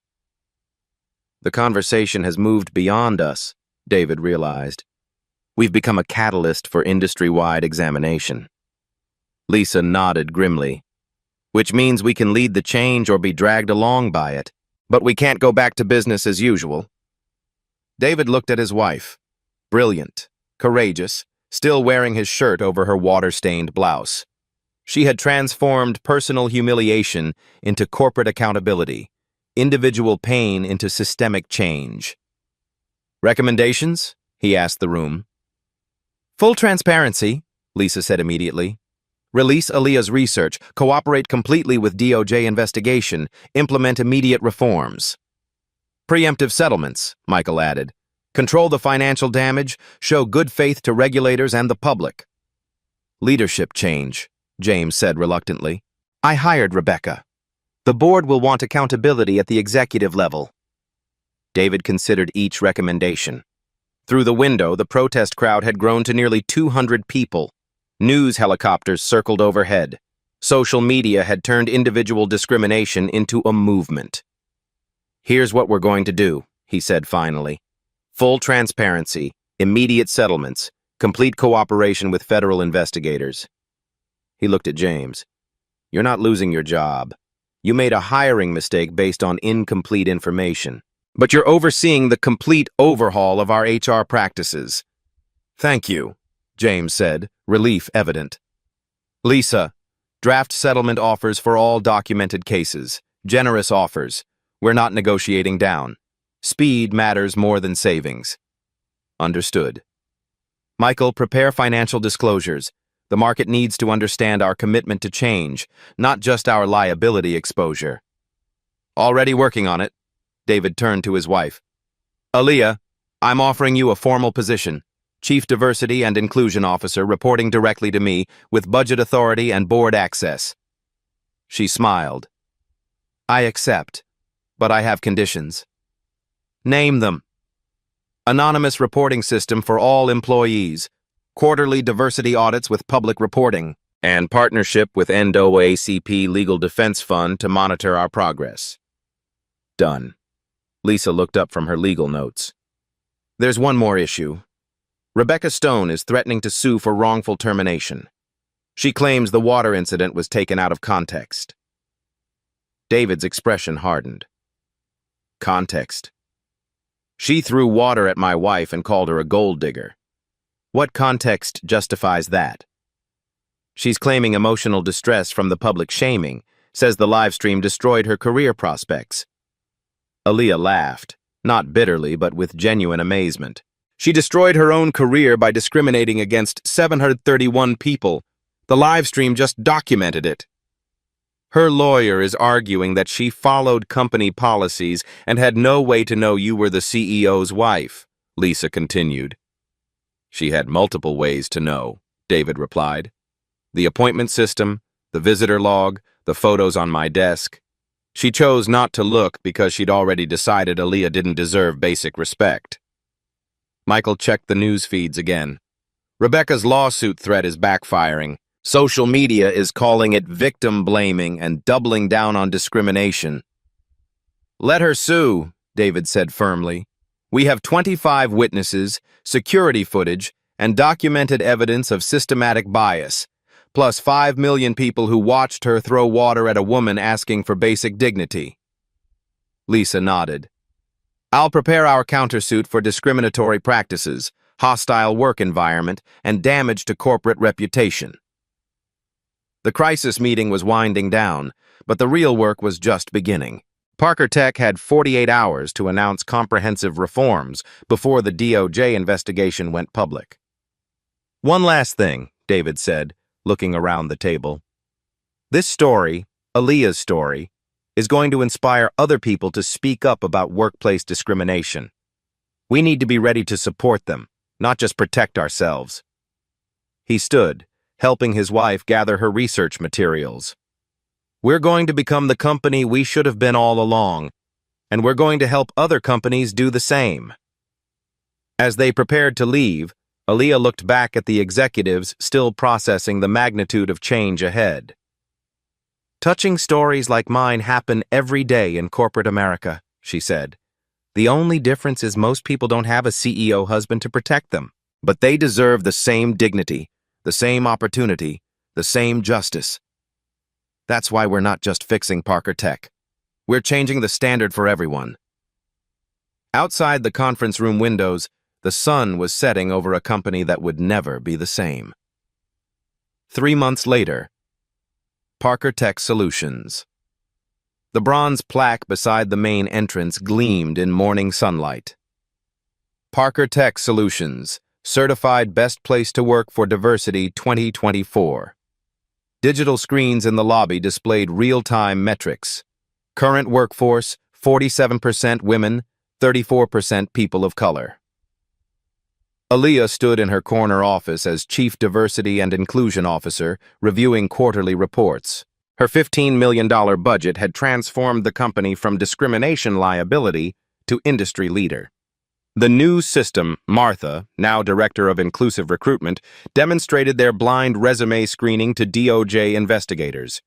The conversation has moved beyond us, David realized. We've become a catalyst for industry-wide examination. Lisa nodded grimly. Which means we can lead the change or be dragged along by it. But we can't go back to business as usual. David looked at his wife. Brilliant, courageous, still wearing his shirt over her water-stained blouse. She had transformed personal humiliation into corporate accountability, individual pain into systemic change. Recommendations? He asked the room. Full transparency, Lisa said immediately. Release Aaliyah's research, cooperate completely with DOJ investigation, implement immediate reforms. Preemptive settlements, Michael added. Control the financial damage, show good faith to regulators and the public. Leadership change, James said reluctantly. I hired Rebecca. The board will want accountability at the executive level. David considered each recommendation. Through the window, the protest crowd had grown to nearly 200 people. News helicopters circled overhead. Social media had turned individual discrimination into a movement. Here's what we're going to do, he said finally. Full transparency, immediate settlements, complete cooperation with federal investigators. He looked at James. You're not losing your job. You made a hiring mistake based on incomplete information. But you're overseeing the complete overhaul of our HR practices. Thank you, James said, relief evident. Lisa, draft settlement offers for all documented cases. Generous offers. We're not negotiating down. Speed matters more than savings. Understood. Michael, prepare financial disclosures. The market needs to understand our commitment to change, not just our liability exposure. Already working on it. David turned to his wife. Aaliyah, I'm offering you a formal position. Chief Diversity and Inclusion Officer reporting directly to me with budget authority and board access. She smiled. I accept, but I have conditions. Name them. Anonymous reporting system for all employees, quarterly diversity audits with public reporting, and partnership with NAACP Legal Defense Fund to monitor our progress. Done. Lisa looked up from her legal notes. There's one more issue. Rebecca Stone is threatening to sue for wrongful termination. She claims the water incident was taken out of context. David's expression hardened. Context. She threw water at my wife and called her a gold digger. What context justifies that? She's claiming emotional distress from the public shaming, says the live stream destroyed her career prospects. Aaliyah laughed, not bitterly but with genuine amazement. She destroyed her own career by discriminating against 731 people. The live stream just documented it. Her lawyer is arguing that she followed company policies and had no way to know you were the CEO's wife, Lisa continued. She had multiple ways to know, David replied. The appointment system, the visitor log, the photos on my desk. She chose not to look because she'd already decided Aaliyah didn't deserve basic respect. Michael checked the news feeds again. Rebecca's lawsuit threat is backfiring. Social media is calling it victim blaming and doubling down on discrimination. Let her sue, David said firmly. We have 25 witnesses, security footage, and documented evidence of systematic bias, plus 5 million people who watched her throw water at a woman asking for basic dignity. Lisa nodded. I'll prepare our countersuit for discriminatory practices, hostile work environment, and damage to corporate reputation. The crisis meeting was winding down, but the real work was just beginning. Parker Tech had 48 hours to announce comprehensive reforms before the DOJ investigation went public. One last thing, David said, looking around the table. This story, Aaliyah's story, is going to inspire other people to speak up about workplace discrimination. We need to be ready to support them, not just protect ourselves. He stood, helping his wife gather her research materials. We're going to become the company we should have been all along, and we're going to help other companies do the same. As they prepared to leave, Aaliyah looked back at the executives still processing the magnitude of change ahead. Touching stories like mine happen every day in corporate America, she said. The only difference is most people don't have a CEO husband to protect them, but they deserve the same dignity, the same opportunity, the same justice. That's why we're not just fixing Parker Tech. We're changing the standard for everyone. Outside the conference room windows, the sun was setting over a company that would never be the same. 3 months later, Parker Tech Solutions. The bronze plaque beside the main entrance gleamed in morning sunlight. Parker Tech Solutions, Certified Best Place to Work for Diversity 2024. Digital screens in the lobby displayed real-time metrics. Current workforce, 47% women, 34% people of color. Aaliyah stood in her corner office as Chief Diversity and Inclusion Officer, reviewing quarterly reports. Her $15 million budget had transformed the company from discrimination liability to industry leader. The new system, Martha, now Director of Inclusive Recruitment, demonstrated their blind resume screening to DOJ investigators.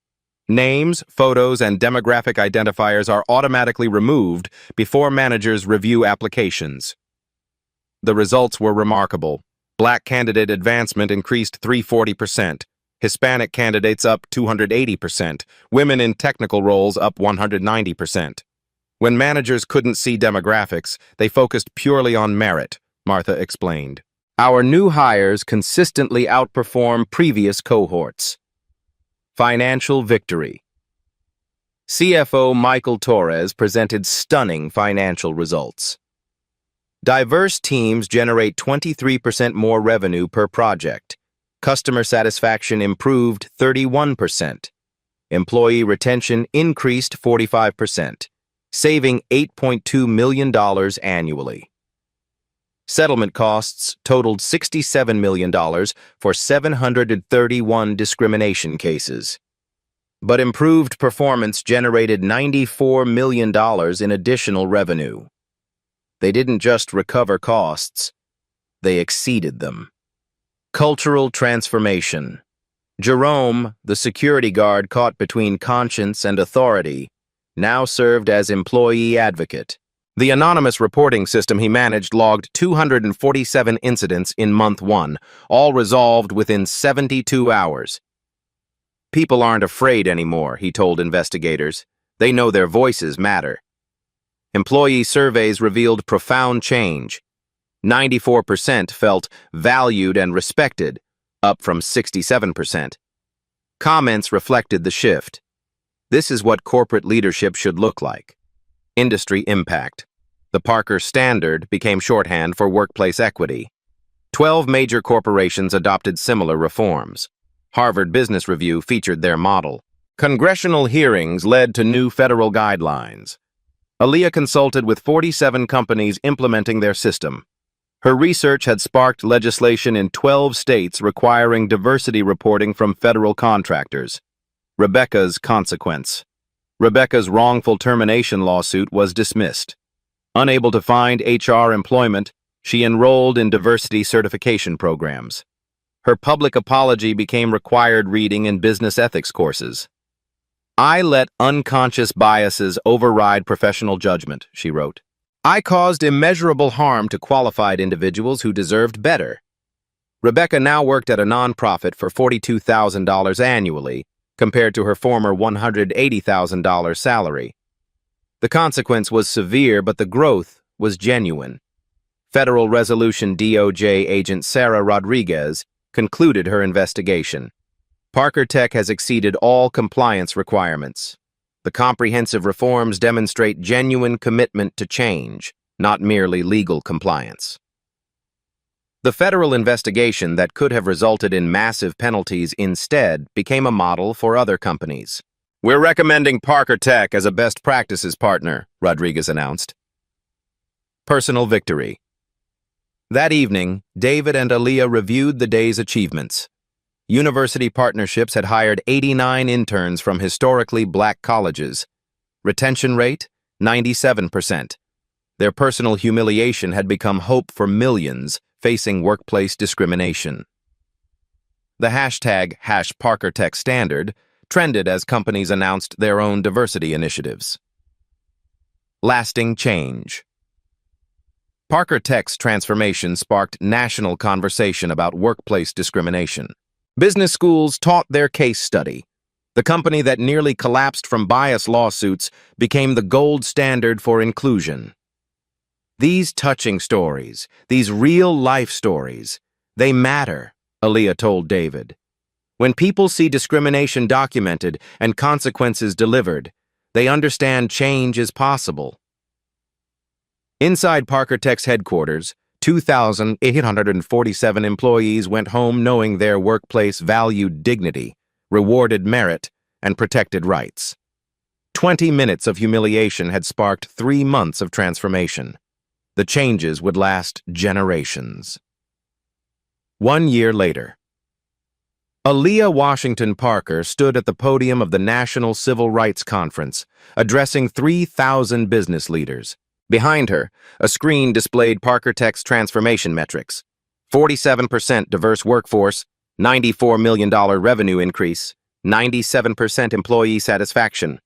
Names, photos, and demographic identifiers are automatically removed before managers review applications. The results were remarkable. Black candidate advancement increased 340%, Hispanic candidates up 280%, women in technical roles up 190%. When managers couldn't see demographics, they focused purely on merit, Martha explained. Our new hires consistently outperform previous cohorts. Financial victory. CFO Michael Torres presented stunning financial results. Diverse teams generate 23% more revenue per project. Customer satisfaction improved 31%. Employee retention increased 45%, saving $8.2 million annually. Settlement costs totaled $67 million for 731 discrimination cases. But improved performance generated $94 million in additional revenue. They didn't just recover costs, they exceeded them. Cultural transformation. Jerome, the security guard caught between conscience and authority, now served as employee advocate. The anonymous reporting system he managed logged 247 incidents in month 1, all resolved within 72 hours. People aren't afraid anymore, he told investigators. They know their voices matter. Employee surveys revealed profound change. 94% felt valued and respected, up from 67%. Comments reflected the shift. This is what corporate leadership should look like. Industry impact. The Parker Standard became shorthand for workplace equity. 12 major corporations adopted similar reforms. Harvard Business Review featured their model. Congressional hearings led to new federal guidelines. Aaliyah consulted with 47 companies implementing their system. Her research had sparked legislation in 12 states requiring diversity reporting from federal contractors. Rebecca's consequence. Rebecca's wrongful termination lawsuit was dismissed. Unable to find HR employment, she enrolled in diversity certification programs. Her public apology became required reading in business ethics courses. I let unconscious biases override professional judgment, she wrote. I caused immeasurable harm to qualified individuals who deserved better. Rebecca now worked at a nonprofit for $42,000 annually, compared to her former $180,000 salary. The consequence was severe, but the growth was genuine. Federal Resolution DOJ agent Sarah Rodriguez concluded her investigation. Parker Tech has exceeded all compliance requirements. The comprehensive reforms demonstrate genuine commitment to change, not merely legal compliance. The federal investigation that could have resulted in massive penalties instead became a model for other companies. "We're recommending Parker Tech as a best practices partner," Rodriguez announced. Personal victory. That evening, David and Aaliyah reviewed the day's achievements. University partnerships had hired 89 interns from historically black colleges. Retention rate, 97%. Their personal humiliation had become hope for millions facing workplace discrimination. The hashtag #ParkerTechStandard trended as companies announced their own diversity initiatives. Lasting change. Parker Tech's transformation sparked national conversation about workplace discrimination. Business schools taught their case study. The company that nearly collapsed from bias lawsuits became the gold standard for inclusion. These touching stories, these real-life stories, they matter, Aaliyah told David. When people see discrimination documented and consequences delivered, they understand change is possible. Inside Parker Tech's headquarters, 2,847 employees went home knowing their workplace valued dignity, rewarded merit, and protected rights. 20 minutes of humiliation had sparked 3 months of transformation. The changes would last generations. 1 year later, Aaliyah Washington Parker stood at the podium of the National Civil Rights Conference, addressing 3,000 business leaders. Behind her, a screen displayed Parker Tech's transformation metrics: 47% diverse workforce, $94 million revenue increase, 97% employee satisfaction.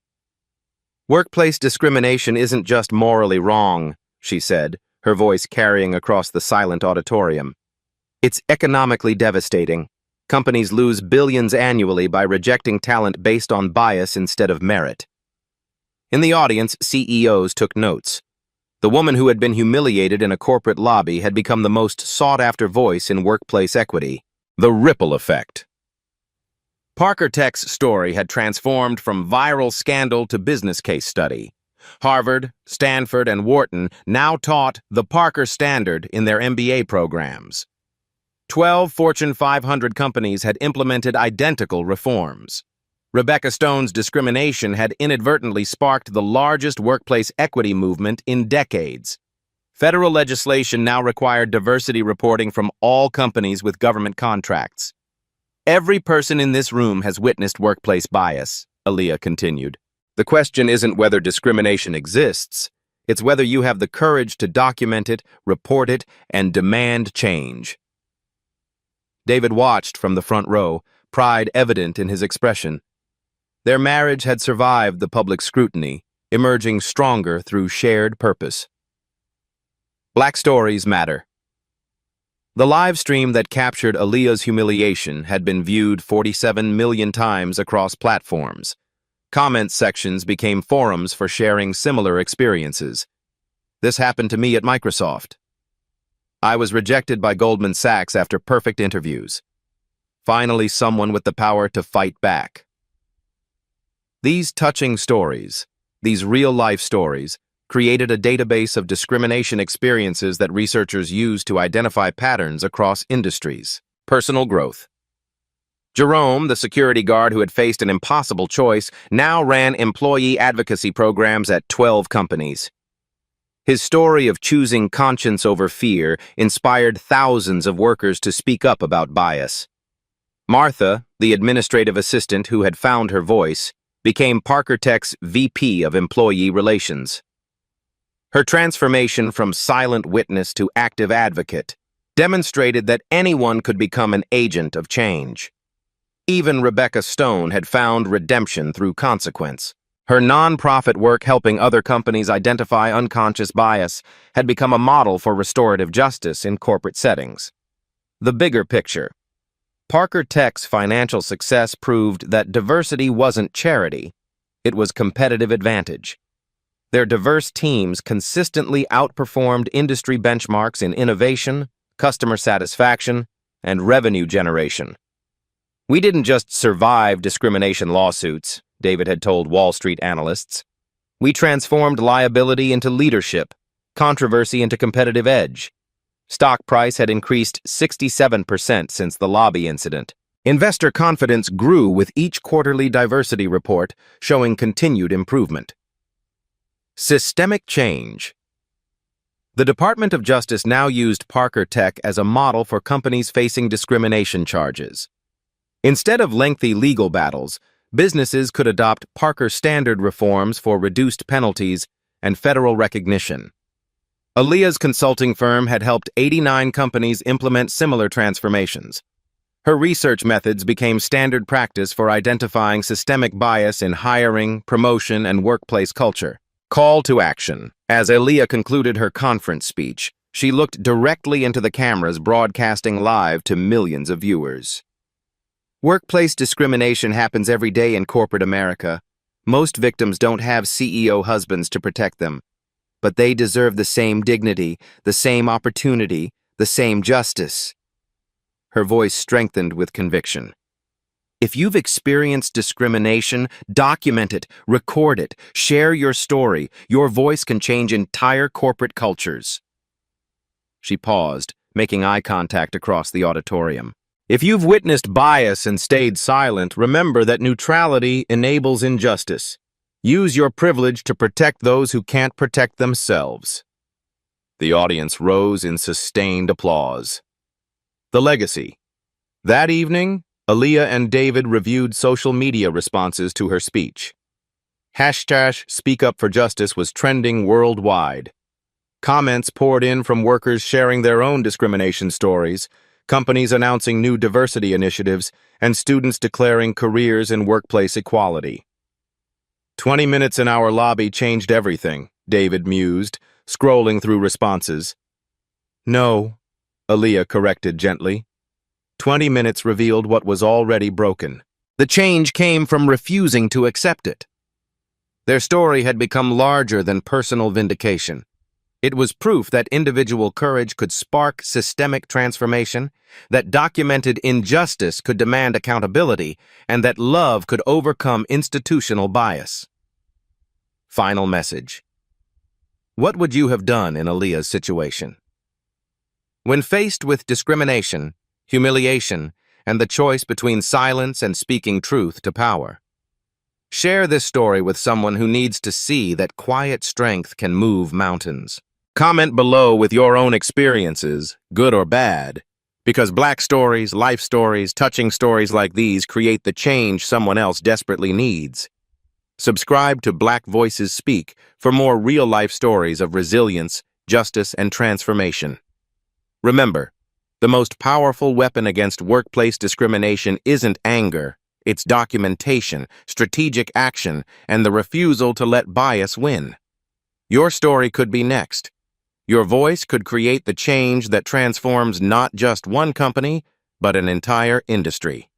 "Workplace discrimination isn't just morally wrong," she said, her voice carrying across the silent auditorium. "It's economically devastating. Companies lose billions annually by rejecting talent based on bias instead of merit." In the audience, CEOs took notes. The woman who had been humiliated in a corporate lobby had become the most sought-after voice in workplace equity. The ripple effect. Parker Tech's story had transformed from viral scandal to business case study. Harvard, Stanford, and Wharton now taught the Parker Standard in their MBA programs. 12 Fortune 500 companies had implemented identical reforms. Rebecca Stone's discrimination had inadvertently sparked the largest workplace equity movement in decades. Federal legislation now required diversity reporting from all companies with government contracts. "Every person in this room has witnessed workplace bias," Aaliyah continued. "The question isn't whether discrimination exists, it's whether you have the courage to document it, report it, and demand change." David watched from the front row, pride evident in his expression. Their marriage had survived the public scrutiny, emerging stronger through shared purpose. Black stories matter. The live stream that captured Aaliyah's humiliation had been viewed 47 million times across platforms. Comment sections became forums for sharing similar experiences. "This happened to me at Microsoft." "I was rejected by Goldman Sachs after perfect interviews." Finally, someone with the power to fight back. These touching stories, these real-life stories, created a database of discrimination experiences that researchers used to identify patterns across industries. Personal growth. Jerome, the security guard who had faced an impossible choice, now ran employee advocacy programs at 12 companies. His story of choosing conscience over fear inspired thousands of workers to speak up about bias. Martha, the administrative assistant who had found her voice, became Parker Tech's VP of Employee Relations. Her transformation from silent witness to active advocate demonstrated that anyone could become an agent of change. Even Rebecca Stone had found redemption through consequence. Her nonprofit work helping other companies identify unconscious bias had become a model for restorative justice in corporate settings. The bigger picture. Parker Tech's financial success proved that diversity wasn't charity, it was competitive advantage. Their diverse teams consistently outperformed industry benchmarks in innovation, customer satisfaction, and revenue generation. "We didn't just survive discrimination lawsuits," David had told Wall Street analysts. "We transformed liability into leadership, controversy into competitive edge." Stock price had increased 67% since the lobby incident. Investor confidence grew with each quarterly diversity report, showing continued improvement. Systemic change. The Department of Justice now used Parker Tech as a model for companies facing discrimination charges. Instead of lengthy legal battles, businesses could adopt Parker standard reforms for reduced penalties and federal recognition. Aaliyah's consulting firm had helped 89 companies implement similar transformations. Her research methods became standard practice for identifying systemic bias in hiring, promotion, and workplace culture. Call to action. As Aaliyah concluded her conference speech, she looked directly into the cameras broadcasting live to millions of viewers. "Workplace discrimination happens every day in corporate America. Most victims don't have CEO husbands to protect them, but they deserve the same dignity, the same opportunity, the same justice." Her voice strengthened with conviction. If you've experienced discrimination, document it, record it, share your story. Your voice can change entire corporate cultures. She paused, making eye contact across the auditorium. If you've witnessed bias and stayed silent, remember that neutrality enables injustice. Use your privilege to protect those who can't protect themselves. The audience rose in sustained applause. The legacy. That evening, Aaliyah and David reviewed social media responses to her speech. #SpeakUpForJustice was trending worldwide. Comments poured in from workers sharing their own discrimination stories, companies announcing new diversity initiatives, and students declaring careers in workplace equality. 20 minutes in our lobby changed everything, David mused, scrolling through responses. "No," Aaliyah corrected gently. 20 minutes revealed what was already broken. The change came from refusing to accept it. Their story had become larger than personal vindication. It was proof that individual courage could spark systemic transformation, that documented injustice could demand accountability, and that love could overcome institutional bias. Final message. What would you have done in Aaliyah's situation? When faced with discrimination, humiliation, and the choice between silence and speaking truth to power, share this story with someone who needs to see that quiet strength can move mountains. Comment below with your own experiences, good or bad, because Black stories, life stories, touching stories like these create the change someone else desperately needs. Subscribe to Black Voices Speak for more real-life stories of resilience, justice, and transformation. Remember, the most powerful weapon against workplace discrimination isn't anger, it's documentation, strategic action, and the refusal to let bias win. Your story could be next. Your voice could create the change that transforms not just one company, but an entire industry.